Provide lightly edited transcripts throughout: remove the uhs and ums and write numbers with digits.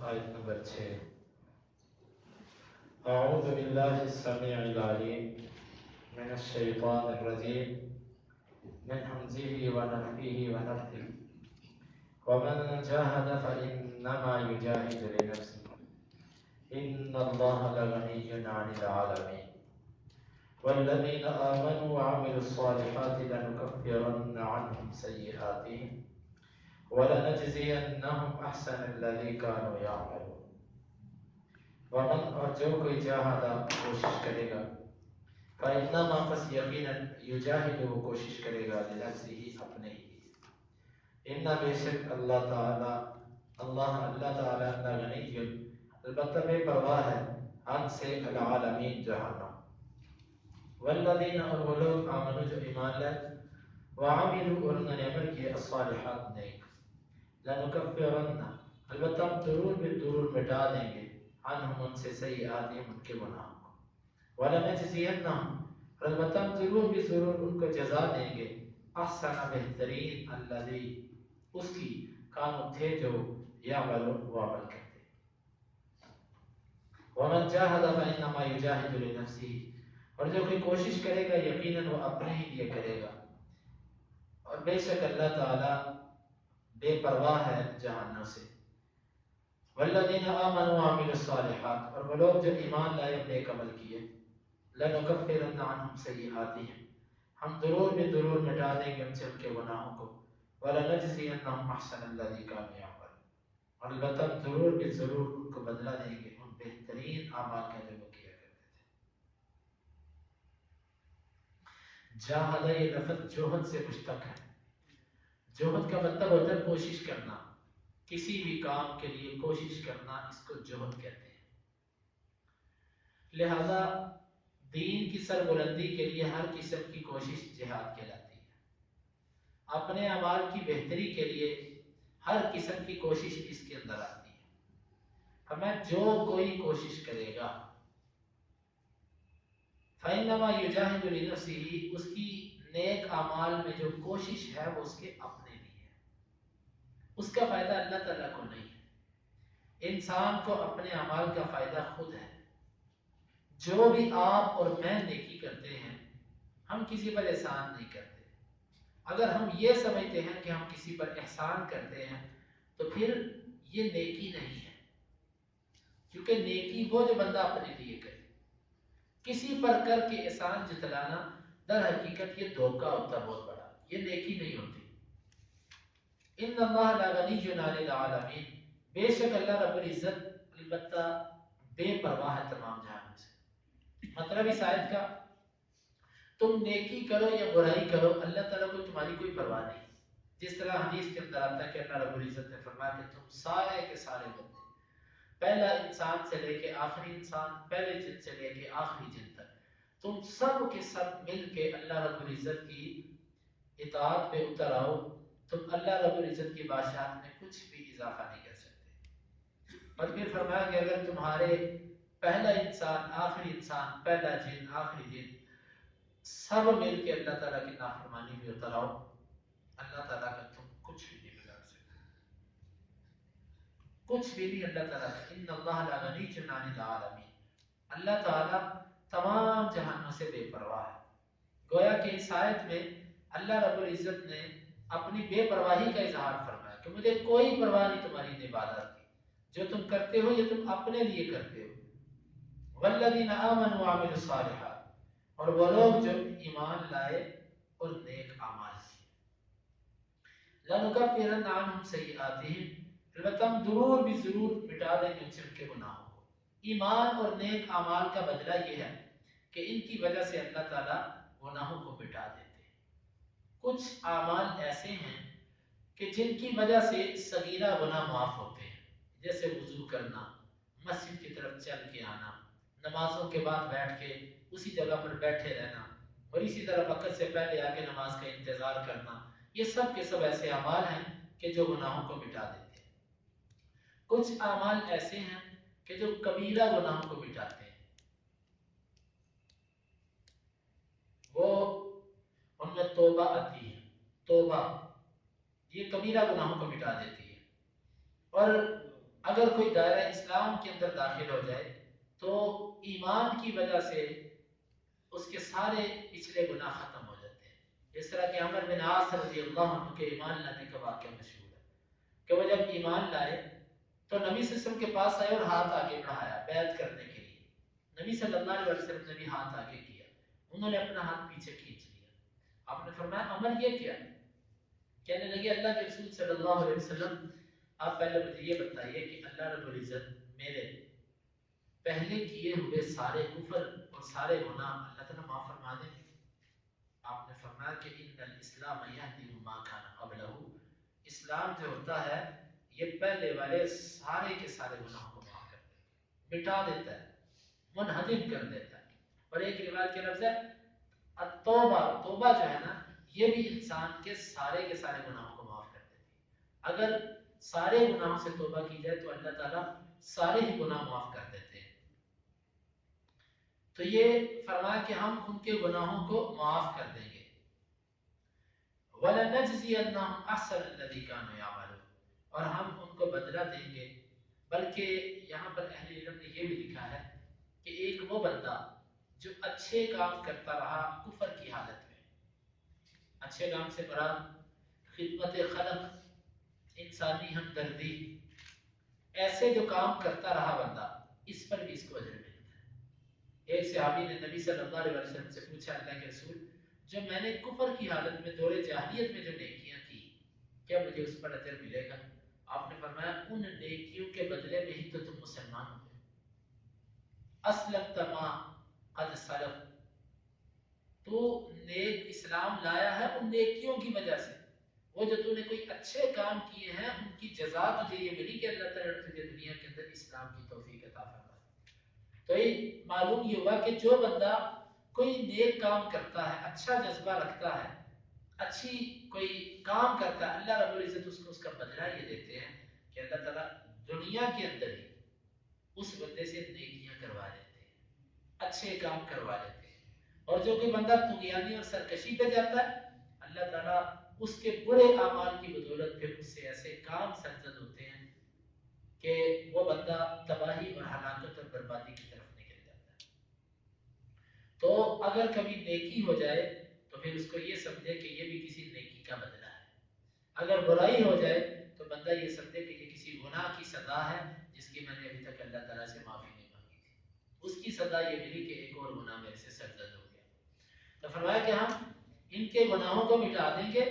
آیت نمبر 6۔ اعوذ باللہ السمیع العلیم من الشیطان الرجیم من حمزه ونفخه ونفثه ومن جاهد فإنما يجاهد لنفسه إن الله لغني عن العالمين والذين آمنوا وعملوا الصالحات لنكفرن عنهم سيئاتهم وَلَنَجْزِيَنَّهُمْ أَحْسَنَ الَّذِي كَانُوا يَعْمَلُونَ۔ ومن اور جو کوئی جاہدہ کوشش کرے گا، فَإِنَّمَا پس یقیناً یجاہد وہ کوشش کرے گا لنفسه اپنے ہی لیے۔ ان بے شک اللہ تعالی غنی البتہ بے پرواہ ہے عن سے العالمین جہانوں۔ والذین اور وہ لوگ آمنوا جو ایمان لائے، وعملوا اور انہوں نے عمل کیے الصالحات نیک، لنکفرن البتہ ہم ضرور بالضرور مٹا دیں گے عنہم ان سے سیئاتہم ان کے گناہوں کو، ولنجزینہم البتہ ہم ضرور بالضرور ان کو جزا دیں گے احسن بہترین الذی اس کی کانوا تھے جو یعملون وہ عمل کرتے۔ ومن جاہد فانما یجاہد لنفسہ اور جو کوئی کوشش کرے گا یقیناً وہ اپنے ہی لیے کرے گا، اور بے شک اللہ تعالی بے پرواہ ہے جہنم سے۔ والذین آمنوا وعملوا الصالحات اور وہ لوگ جو ایمان لائے اور نیک عمل کیے، لنکفرن عنہم سیئاتہم ہم ضرور بالضرور مٹا دیں گے ان سے ان کے گناہوں کو، ولنجزینہم احسن الذی کانوا یعملون اور البتہ ضرور بالضرور ان کو بدلہ دیں گے ان بہترین اعمال کا جو وہ کیا کرتے تھے۔ جاہدہ یہ لفظ جوہد سے مشتق ہے۔ جوہد کا مطلب ہوتا ہے کوشش کرنا، کسی بھی کام کے لیے کوشش کرنا، اس کو جوہد کہتے ہیں۔ لہذا دین کی سربلندی کے لیے ہر قسم کی کوشش جہاد کہلاتی ہے۔ اپنے اعمال کی بہتری کے لیے ہر قسم کی کوشش اس کے اندر آتی ہے۔ ہمیں جو کوئی کوشش کرے گا فَإِنَّمَا يُجَاهِدُ لِنَفْسِهِ اس کی نیک اعمال میں جو کوشش ہے وہ اس کے اپنے لیے ہے، اس کا فائدہ اللہ تعالیٰ کو نہیں ہے۔ انسان کو اپنے اعمال کا فائدہ خود ہے۔ جو بھی آپ اور میں نیکی کرتے ہیں ہم کسی پر احسان نہیں کرتے۔ اگر ہم یہ سمجھتے ہیں کہ ہم کسی پر احسان کرتے ہیں تو پھر یہ نیکی نہیں ہے، کیونکہ نیکی وہ جو بندہ اپنے لیے کرے، کسی پر کر کے احسان جتلانا در حقیقت یہ دھوکہ ہوتا بہت بڑا، یہ نیکی نہیں ہوتی۔ ان اللہ لغنی عن العالمین بے شک اللہ رب العزت البتہ بے پرواہ ہے تمام جہانوں سے۔ مطلب اس آیت کا تم نیکی کرو یا برائی کرو اللہ تعالیٰ کو تمہاری کوئی پرواہ نہیں۔ جس طرح حدیث کے اندر آتا ہے کہ اللہ رب العزت نے فرمایا کہ تم سارے کے سارے بندے، پہلا انسان سے لے کے آخری انسان، پہلے جن سے لے کے آخری جن تک، تم سب کے سب مل کے اللہ رب العزت کی اطاعت پہ اتر آؤ، تم اللہ رب العزت کی بادشاہت میں کچھ بھی اضافہ نہیں کر سکتے۔ اور پھر فرمایا کہ اگر تمہارے پہلا انسان، آخری انسان، پہلا جن، آخری جن سب مل کے اللہ تعالیٰ کی نافرمانی میں اتر آؤ، اللہ تعالیٰ کا تم کچھ بھی نہیں بگاڑ سکتے، کچھ بھی نہیں اللہ تعالیٰ کا۔ ان اللہ لغنی عن العالمین اللہ تعالیٰ تمام جہانوں سے بے پرواہ ہے۔ گویا کہ اس آیت میں اللہ رب العزت نے اپنی بے پرواہی کا اظہار فرمایا کہ مجھے کوئی پرواہ نہیں تمہاری عبادت کی، جو تم کرتے ہو یہ تم اپنے لیے کرتے ہو۔ والذین آمنوا وعملوا الصالحات اور وہ لوگ جو ایمان لائے اور نیک اعمال کیے، لنکفرن عنہم سیئاتہم البتہ ہم ضرور بھی ضرور مٹا دیں گے ان سے ان کے گناہوں کو۔ ایمان اور نیک اعمال کا بدلہ یہ ہے کہ ان کی وجہ سے اللہ تعالیٰ گناہوں کو مٹا دیتے ہیں۔ کچھ اعمال ایسے ہیں کہ جن کی وجہ سے صغیرہ گناہ معاف ہوتے ہیں، جیسے وضو کرنا، مسجد کی طرف چل کے آنا، نمازوں کے بعد بیٹھ کے اسی جگہ پر بیٹھے رہنا، اور اسی طرح وقت سے پہلے آ کے نماز کا انتظار کرنا، یہ سب کے سب ایسے اعمال ہیں کہ جو گناہوں کو مٹا دیتے ہیں۔ کچھ اعمال ایسے ہیں کہ جو کبیرہ گناہوں کو مٹاتے ہیں، وہ ان میں توبہ آتی ہے۔ توبہ یہ کبیرہ گناہوں کو مٹا دیتی ہے، اور اگر کوئی دائرہ اسلام کے اندر داخل ہو جائے تو ایمان کی وجہ سے اس کے سارے پچھلے گناہ ختم ہو جاتے ہیں. جس طرح کہ عمر بن عاص رضی اللہ عنہ کے ایمان لانے کا واقعہ مشہور ہے کہ وہ جب ایمان لائے تو نبی صلی اللہ علیہ وسلم کے پاس آئے اور ہاتھ آگے بڑھایا بیعت کرنے کے لیے. نبی صلی اللہ علیہ وسلم نے بھی ہاتھ آگے کیا, انہوں نے اپنا ہاتھ پیچھے کھینچ لیا. آپ نے فرمایا عمر یہ کیا؟ کہنے لگے اللہ کے رسول صلی اللہ علیہ وسلم آپ پہلے مجھے یہ بتائیے کہ اللہ رب العزت میرے پہلے کیے ہوئے سارے کفر اور سارے گناہ اللہ تعالیٰ معاف فرما دیں گے؟ آپ نے فرمایا کہ ان الاسلام یہدی ما کان قبلہ, اسلام جو ہوتا ہے یہ پہلے والے سارے کے سارے گناہوں کو معاف کر دیتا ہے, مٹا دیتا ہے, منہدم کر دیتا ہے. اور ایک روایت کے لفظ ہے التوبہ, توبہ جو ہے نا یہ بھی انسان کے سارے گناہوں کو معاف کر دیتی ہے. اگر سارے گناہوں سے توبہ کی جائے تو اللہ تعالیٰ سارے ہی گناہ معاف کر دیتے ہیں. تو یہ فرمایا کہ ہم ان کے گناہوں کو معاف کر دیں گے. وَلَنَجْزِيَنَّهُمْ أَحْسَنَ الَّذِي كَانُوا يَعْمَلُونَ, اور ہم ان کو بدلہ دیں گے. بلکہ یہاں پر اہل علم نے یہ بھی لکھا ہے کہ ایک وہ بندہ جو اچھے کام کرتا رہا کفر کی حالت میں, اچھے کام سے مراد خدمت خلق, انسانی ہمدردی, ایسے جو کام کرتا رہا بندہ, اس پر بھی اس کو اجر ملتا ہے. ایک صحابی نے نبی صلی اللہ علیہ وسلم سے پوچھا اللہ کے رسول جو میں نے کفر کی حالت میں دور جاہلیت میں جو نیکیاں کی کیا مجھے اس پر اجر ملے گا؟ آپ نے فرمایا ان نیکیوں کے بدلے میں ہی تو تم مسلمان ہو گئے. اسلمت ما قد سلف, تو نیک اسلام لایا ہے ان نیکیوں کی وجہ سے. وہ جو تو نے کوئی اچھے کام کیے ہیں ان کی جزا تجھے یہ ملی کہ اللہ تعالیٰ نے تجھے دنیا کے اندر اسلام کی توفیق عطا فرمائی. تو یہ معلوم یہ ہوا کہ جو بندہ کوئی نیک کام کرتا ہے, اچھا جذبہ رکھتا ہے, اچھی کوئی کام کرتا ہے, اللہ رب العزت اس کو اس کا بدلہ یہ دیتے ہیں کہ اللہ تعالیٰ دنیا کے اندر ہی اس بندے سے نیکیاں کروا دیتے ہیں, اچھے کام کروا دیتے ہیں. اور جو کہ بندہ طغیانی اور سرکشی پہ جاتا ہے اللہ تعالیٰ اس کے برے اعمال کی بدولت پہ اس سے ایسے کام سرزد ہوتے ہیں کہ وہ بندہ تباہی اور ہلاکت اور بربادی کی طرف نکل جاتا ہے. تو اگر کبھی نیکی ہو جائے تو پھر اس کو یہ سمجھے کہ یہ بھی کسی نیکی کا بدلہ ہے. اگر برائی ہو جائے تو بندہ یہ سمجھے کہ یہ کسی گناہ کی سزا ہے جس کی میں نے ابھی تک اللہ تعالیٰ سے معافی نہیں مانگی تھی, اس کی سزا یہ ملی کہ ایک اور گناہ میرے سے سرزد ہو گیا. تو فرمایا کہ ہم ان کے گناہوں کو مٹا دیں گے.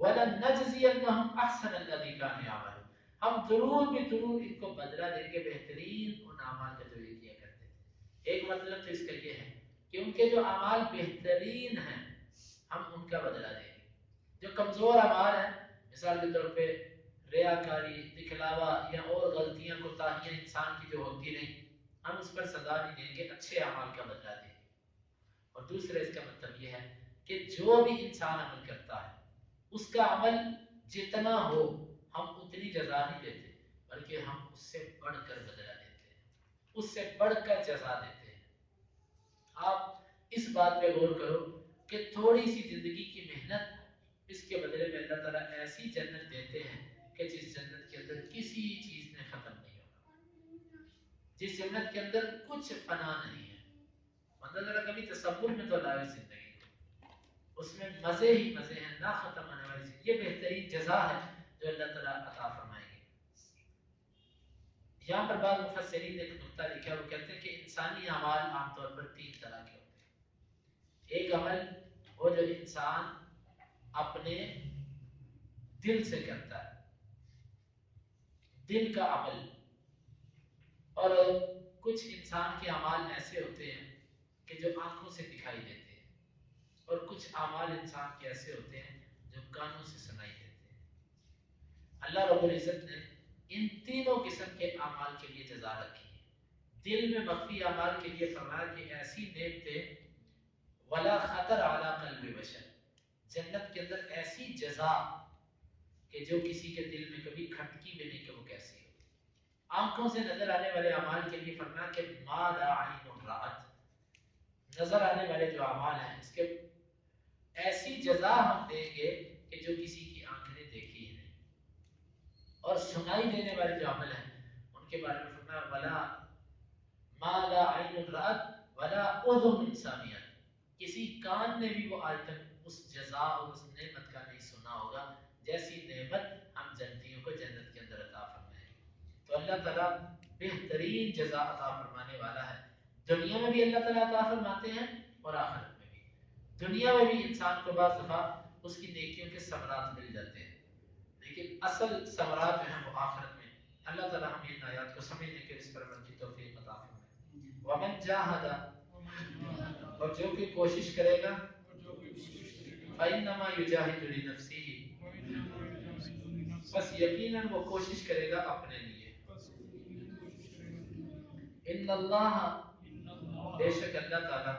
وَلَنَجْزِيَنَّهُمْ أَحْسَنَ الَّذِي كَانُوا يَعْمَلُونَ, ہم ضرور بھی ضرور ان کو بدلہ دیں گے بہترین ان اعمال کا جو یہ کیا کرتے تھے. ایک مطلب تو اس کا یہ ہے کہ ان کے جو اعمال بہترین ہیں ہم ان کا بدلہ دیں گے. جو کمزور اعمال ہیں مثال کے طور پہ ریاکاری, دکھلاوا یا اور غلطیاں کوتاہیاں انسان کی جو ہوتی نہیں, ہم اس پر سزا نہیں دیں گے, اچھے اعمال کا بدلہ دیں گے. اور دوسرا اس کا مطلب یہ ہے کہ جو بھی انسان عمل کرتا ہے اس کا عمل جتنا ہو ہم اتنی جزا نہیں دیتے, بلکہ ہم اس سے بڑھ کر بدلہ دیتے ہیں, اس سے بڑھ کر جزا دیتے ہیں. آپ اس بات پہ غور کرو کہ تھوڑی سی زندگی کی محنت, اس کے بدلے میں اللہ تعالیٰ ایسی جنت دیتے ہیں کہ جس جنت کے اندر کسی چیز نے ختم نہیں ہونا, جس جنت کے اندر کچھ فنا نہیں ہے. مطلب ذرا کبھی تصور میں تو لائے زندگی کو, اس میں مزے ہی مزے ہیں, نہ ختم ہونے والی چیز. یہ بہترین جزا ہے جو اللہ تعالیٰ عطا فرمائیں گے. یہاں پر بعض مفسرین نے ایک نقطہ لکھا, وہ کہتے ہیں کہ انسانی اعمال عام طور پر 3 طرح کے ہوتے ہیں. ایک عمل وہ جو انسان اپنے دل سے کرتا ہے, دل کا عمل. اور کچھ انسان کے اعمال ایسے ہوتے ہیں کہ جو آنکھوں سے دکھائی دیتے ہیں, اور کچھ اعمال انسان کے ایسے ہوتے ہیں جو کانوں سے سنائی دیتے ہیں. اللہ رب العزت نے ان تینوں قسم کے اعمال کے لیے جزا رکھی ہے. دل میں مخفی اعمال کے لیے فرمایا کہ ایسی نعمتیں ولا خطر اعلی قلب بشر, جنت کے اندر ایسی جزا کہ جو کسی کے دل میں کبھی کھٹکی بھی نہیں کہ وہ کیسی ہو. آنکھوں سے نظر آنے والے اعمال کے لیے فرمایا کہ ما لا عین رأت, نظر آنے والے جو اعمال ہیں اس کے ایسی جزا ہم دیں گے کہ جو کسی کی آنکھ نے دیکھی ہی نہیں. اور سنائی دینے والے جو عمل ہیں ان ما لا عین رأت ولا اذن سمعت، کسی کان نے بھی وہ آج تک اس جزا اور اس نعمت کا نہیں سنا ہوگا جیسی نعمت ہم جنتیوں کو جنت کے اندر عطا فرمائیں گے۔ تو اللہ تعالیٰ بہترین جزا عطا فرمانے والا ہے۔ دنیا میں بھی اللہ تعالیٰ عطا فرماتے ہیں اور آخرت میں بھی۔ دنیا میں بھی انسان کو بعض دفعہ اس کی نیکیوں کے ثمرات مل جاتے ہیں، لیکن اصل ثمرات جو ہیں وہ آخرت میں۔ اللہ تعالیٰ ہمیں ان آیات کو سمجھنے کے اس پر عمل کی توفیق عطا فرمائے۔ ومن جاہد، اور جو کہ کوشش کرے گا، فإنما يجاهد لنفسه، بس یقیناً وہ کوشش کرے گا اپنے لیے۔ ان اللہ، بے شک اللہ تعالیٰ،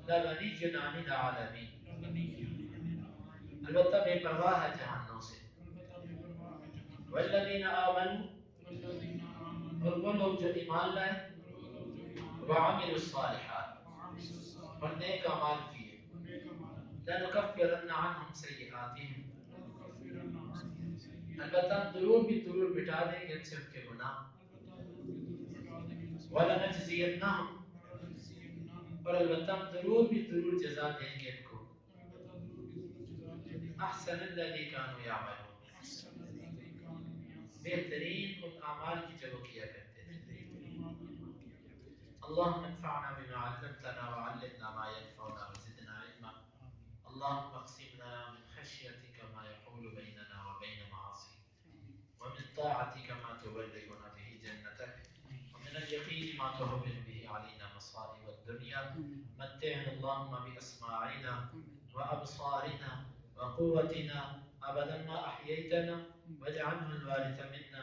لغنی عن العالمین، البتہ بے پرواہ ہے جہانوں سے۔ والذین آمنوا، اور وہ لوگ جو ایمان لائے، وعملوا الصالحات، اور نیک اعمال کیے، لنکفرن عنہم سیئاتہم، البتہ ضرور بھی ضرور مٹا دیں گے ان سے ان کے گناہ، ولنجزینہم، اور البتہ ضرور بھی ضرور جزا دیں گے ان کو، احسن الذی کانوا یعملون، بہترین ان اعمال کی جو وہ کیا کرتے تھے۔ اللهم انفعنا بما علمتنا وعلمنا ما ينفعنا وزدنا علما، اللهم اقسم لنا من خشيتك ما يحول بيننا وبين معاصيك، ومن طاعتك ما تبلغنا به جنتك، ومن اليقين ما تهون به علينا مصائب الدنيا، متعنا اللهم بأسماعنا وأبصارنا وقوتنا أبدا ما أحييتنا، واجعله الوارث منا،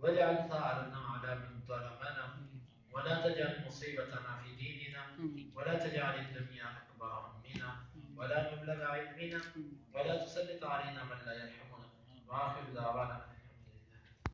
واجعل ثارنا على من ظلمنا، ولا تجعل مصيبتنا في ديننا، ولا تجعل الدنيا أكبر همنا ولا مبلغ علمنا، ولا تسلط علينا من لا يرحمنا، وآخر دعوانا